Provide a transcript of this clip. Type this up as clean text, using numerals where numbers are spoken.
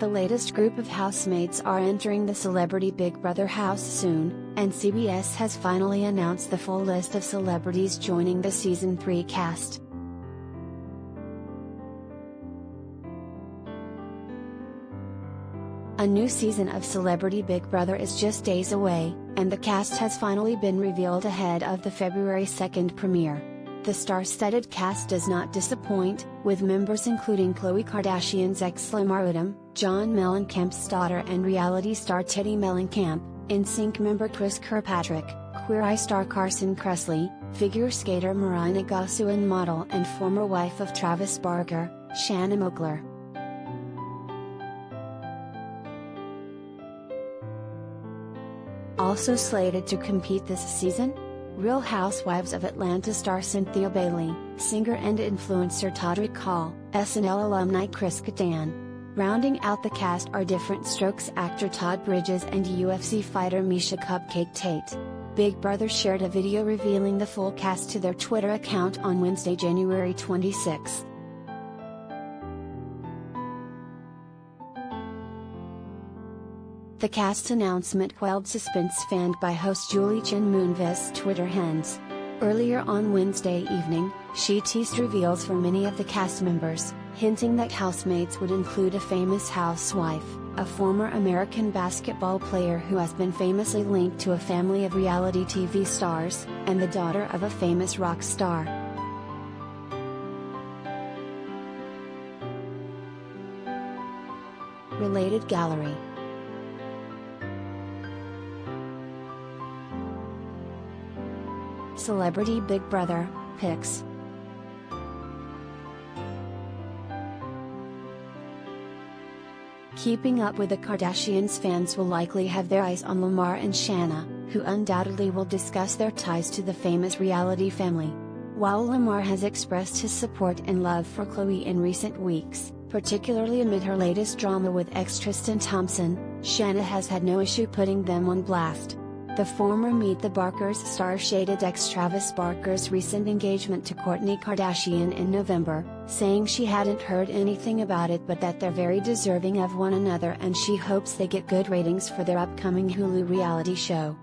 The latest group of housemates are entering the Celebrity Big Brother house soon, and CBS has finally announced the full list of celebrities joining the Season 3 cast. A new season of Celebrity Big Brother is just days away, and the cast has finally been revealed ahead of the February 2nd premiere. The star-studded cast does not disappoint, with members including Khloe Kardashian's ex Lamar Odom, Teddi Mellencamp's daughter and reality star Teddi Mellencamp, NSync member Chris Kirpatrick, Queer Eye star Carson Kressley, figure skater Marina Gasu and model and former wife of Travis Barker, Shanna Moakler. Also slated to compete this season? Real Housewives of Atlanta star Cynthia Bailey, singer and influencer Todrick Hall, SNL alumni Chris Kattan. Rounding out the cast are Different Strokes actor Todd Bridges and UFC fighter Miesha Cupcake Tate. Big Brother shared a video revealing the full cast to their Twitter account on Wednesday, January 26. The cast's announcement quelled suspense fanned by host Julie Chen Moonves' Twitter hands. Earlier on Wednesday evening, she teased reveals for many of the cast members, hinting that housemates would include a famous housewife, a former American basketball player who has been famously linked to a family of reality TV stars, and the daughter of a famous rock star. Related gallery. Celebrity Big Brother, pics. Keeping up with the Kardashians, fans will likely have their eyes on Lamar and Shanna, who undoubtedly will discuss their ties to the famous reality family. While Lamar has expressed his support and love for Khloe in recent weeks, particularly amid her latest drama with ex Tristan Thompson, Shanna has had no issue putting them on blast. The former Meet the Barkers star shaded ex-Travis Barker's recent engagement to Kourtney Kardashian in November, saying she hadn't heard anything about it but that they're very deserving of one another and she hopes they get good ratings for their upcoming Hulu reality show.